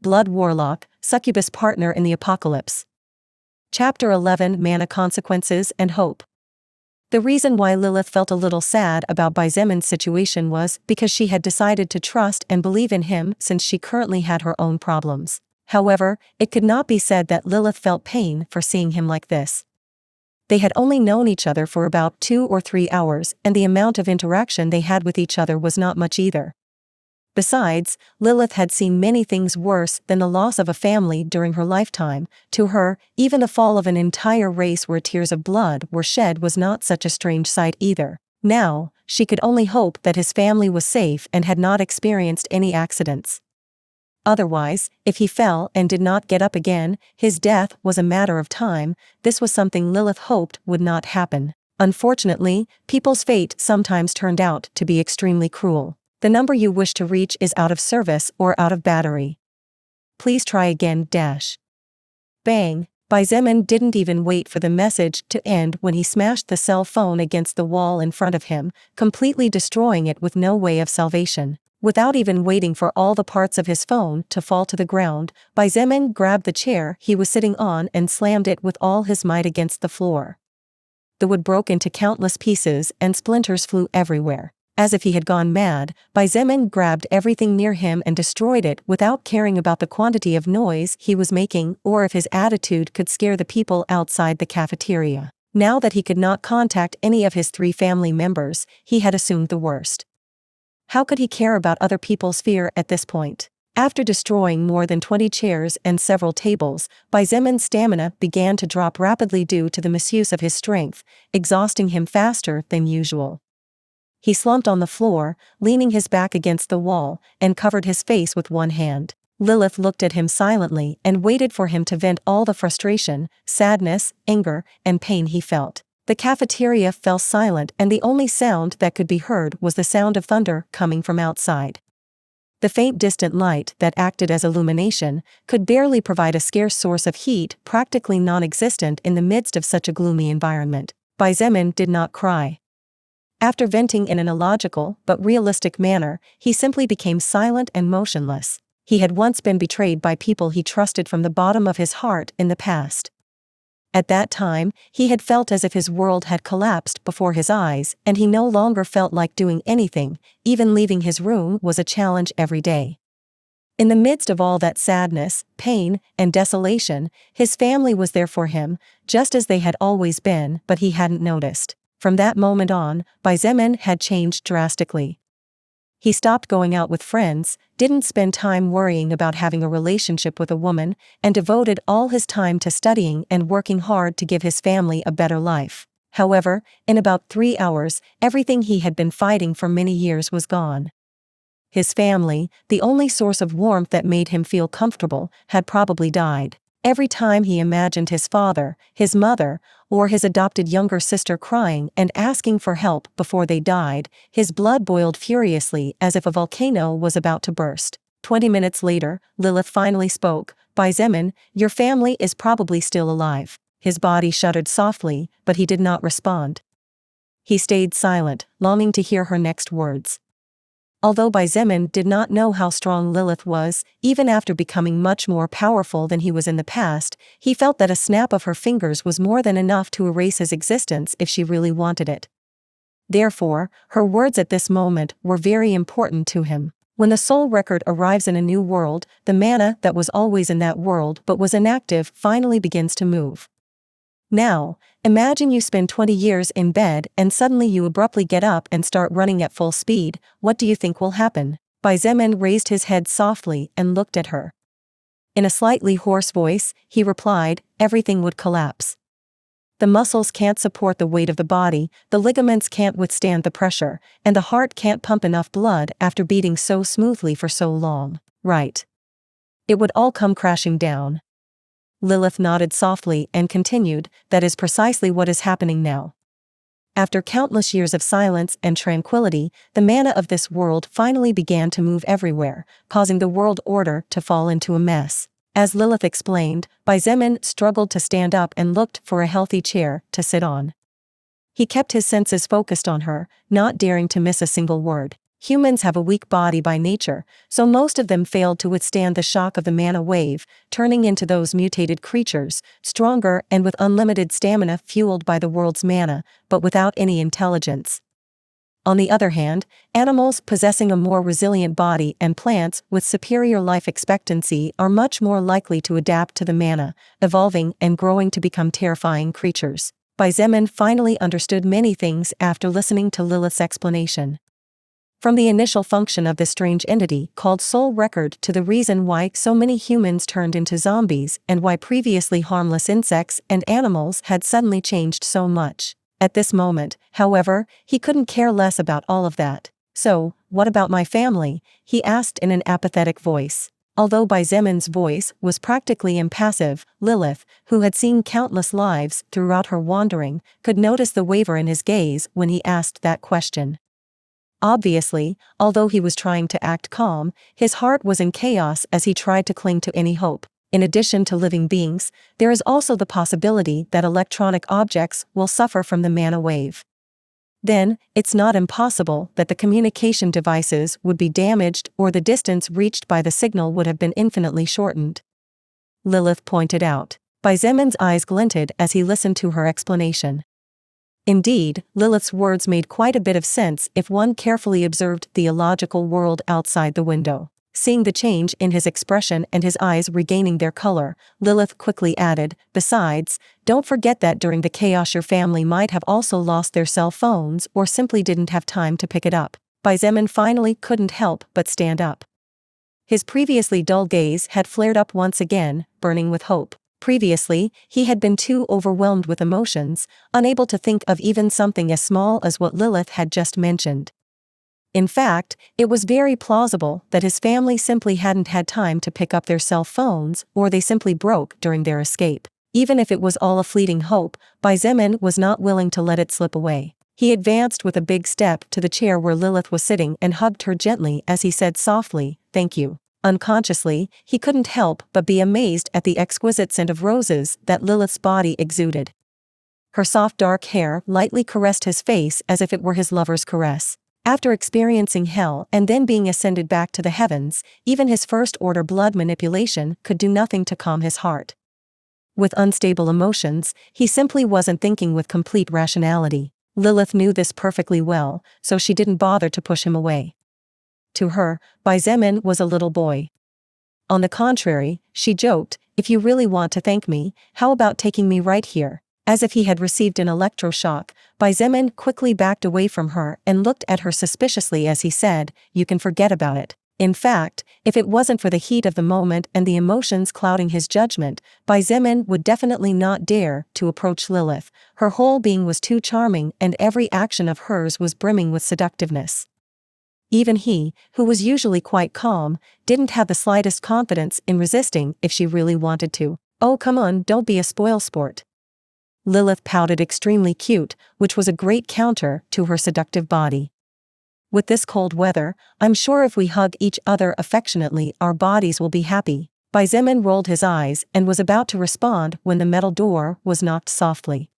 Blood Warlock, Succubus Partner in the Apocalypse. Chapter 11: Mana Consequences and Hope. The reason why Lilith felt a little sad about Xieitain's situation was because she had decided to trust and believe in him since she currently had her own problems. However, it could not be said that Lilith felt pain for seeing him like this. They had only known each other for about 2 or 3 hours, and the amount of interaction they had with each other was not much either. Besides, Lilith had seen many things worse than the loss of a family during her lifetime. To her, even the fall of an entire race where tears of blood were shed was not such a strange sight either. Now, she could only hope that his family was safe and had not experienced any accidents. Otherwise, if he fell and did not get up again, his death was a matter of time. This was something Lilith hoped would not happen. Unfortunately, people's fate sometimes turned out to be extremely cruel. The number you wish to reach is out of service or out of battery. Please try again. Bang! Xietain didn't even wait for the message to end when he smashed the cell phone against the wall in front of him, completely destroying it with no way of salvation. Without even waiting for all the parts of his phone to fall to the ground, Xietain grabbed the chair he was sitting on and slammed it with all his might against the floor. The wood broke into countless pieces and splinters flew everywhere. As if he had gone mad, Xietain grabbed everything near him and destroyed it without caring about the quantity of noise he was making or if his attitude could scare the people outside the cafeteria. Now that he could not contact any of his 3 family members, he had assumed the worst. How could he care about other people's fear at this point? After destroying more than 20 chairs and several tables, Xieitain's stamina began to drop rapidly due to the misuse of his strength, exhausting him faster than usual. He slumped on the floor, leaning his back against the wall, and covered his face with one hand. Lilith looked at him silently and waited for him to vent all the frustration, sadness, anger, and pain he felt. The cafeteria fell silent and the only sound that could be heard was the sound of thunder coming from outside. The faint distant light that acted as illumination could barely provide a scarce source of heat, practically non-existent in the midst of such a gloomy environment. Xietain did not cry. After venting in an illogical but realistic manner, he simply became silent and motionless. He had once been betrayed by people he trusted from the bottom of his heart in the past. At that time, he had felt as if his world had collapsed before his eyes, and he no longer felt like doing anything. Even leaving his room was a challenge every day. In the midst of all that sadness, pain, and desolation, his family was there for him, just as they had always been, but he hadn't noticed. From that moment on, Xietain had changed drastically. He stopped going out with friends, didn't spend time worrying about having a relationship with a woman, and devoted all his time to studying and working hard to give his family a better life. However, in about 3 hours, everything he had been fighting for many years was gone. His family, the only source of warmth that made him feel comfortable, had probably died. Every time he imagined his father, his mother, or his adopted younger sister crying and asking for help before they died, his blood boiled furiously as if a volcano was about to burst. 20 minutes later, Lilith finally spoke. Xietain, your family is probably still alive. His body shuddered softly, but he did not respond. He stayed silent, longing to hear her next words. Although Xietain did not know how strong Lilith was, even after becoming much more powerful than he was in the past, he felt that a snap of her fingers was more than enough to erase his existence if she really wanted it. Therefore, her words at this moment were very important to him. When the soul record arrives in a new world, the mana that was always in that world but was inactive finally begins to move. Now, imagine you spend 20 years in bed and suddenly you abruptly get up and start running at full speed. What do you think will happen? Xietain raised his head softly and looked at her. In a slightly hoarse voice, he replied, everything would collapse. The muscles can't support the weight of the body, the ligaments can't withstand the pressure, and the heart can't pump enough blood after beating so smoothly for so long. Right. It would all come crashing down. Lilith nodded softly and continued, that is precisely what is happening now. After countless years of silence and tranquility, the mana of this world finally began to move everywhere, causing the world order to fall into a mess. As Lilith explained, Xietain struggled to stand up and looked for a healthy chair to sit on. He kept his senses focused on her, not daring to miss a single word. Humans have a weak body by nature, so most of them failed to withstand the shock of the mana wave, turning into those mutated creatures, stronger and with unlimited stamina fueled by the world's mana, but without any intelligence. On the other hand, animals possessing a more resilient body and plants with superior life expectancy are much more likely to adapt to the mana, evolving and growing to become terrifying creatures. Xietain finally understood many things after listening to Lilith's explanation. From the initial function of this strange entity called Soul Record to the reason why so many humans turned into zombies and why previously harmless insects and animals had suddenly changed so much. At this moment, however, he couldn't care less about all of that. So, what about my family? He asked in an apathetic voice. Although Xieain's voice was practically impassive, Lilith, who had seen countless lives throughout her wandering, could notice the waver in his gaze when he asked that question. Obviously, although he was trying to act calm, his heart was in chaos as he tried to cling to any hope. In addition to living beings, there is also the possibility that electronic objects will suffer from the mana wave. Then, it's not impossible that the communication devices would be damaged or the distance reached by the signal would have been infinitely shortened. Lilith pointed out. Xieain's eyes glinted as he listened to her explanation. Indeed, Lilith's words made quite a bit of sense if one carefully observed the illogical world outside the window. Seeing the change in his expression and his eyes regaining their color, Lilith quickly added, "Besides, don't forget that during the chaos your family might have also lost their cell phones or simply didn't have time to pick it up." Xietain finally couldn't help but stand up. His previously dull gaze had flared up once again, burning with hope. Previously, he had been too overwhelmed with emotions, unable to think of even something as small as what Lilith had just mentioned. In fact, it was very plausible that his family simply hadn't had time to pick up their cell phones or they simply broke during their escape. Even if it was all a fleeting hope, Xietain was not willing to let it slip away. He advanced with a big step to the chair where Lilith was sitting and hugged her gently as he said softly, "Thank you." Unconsciously, he couldn't help but be amazed at the exquisite scent of roses that Lilith's body exuded. Her soft dark hair lightly caressed his face as if it were his lover's caress. After experiencing hell and then being ascended back to the heavens, even his first-order blood manipulation could do nothing to calm his heart. With unstable emotions, he simply wasn't thinking with complete rationality. Lilith knew this perfectly well, so she didn't bother to push him away. To her, Xietain was a little boy. On the contrary, she joked, "If you really want to thank me, how about taking me right here?" As if he had received an electroshock, Xietain quickly backed away from her and looked at her suspiciously as he said, "You can forget about it." In fact, if it wasn't for the heat of the moment and the emotions clouding his judgment, Xietain would definitely not dare to approach Lilith. Her whole being was too charming and every action of hers was brimming with seductiveness. Even he, who was usually quite calm, didn't have the slightest confidence in resisting if she really wanted to. "Oh come on, don't be a spoilsport." Lilith pouted extremely cute, which was a great counter to her seductive body. "With this cold weather, I'm sure if we hug each other affectionately our bodies will be happy." Xietain rolled his eyes and was about to respond when the metal door was knocked softly.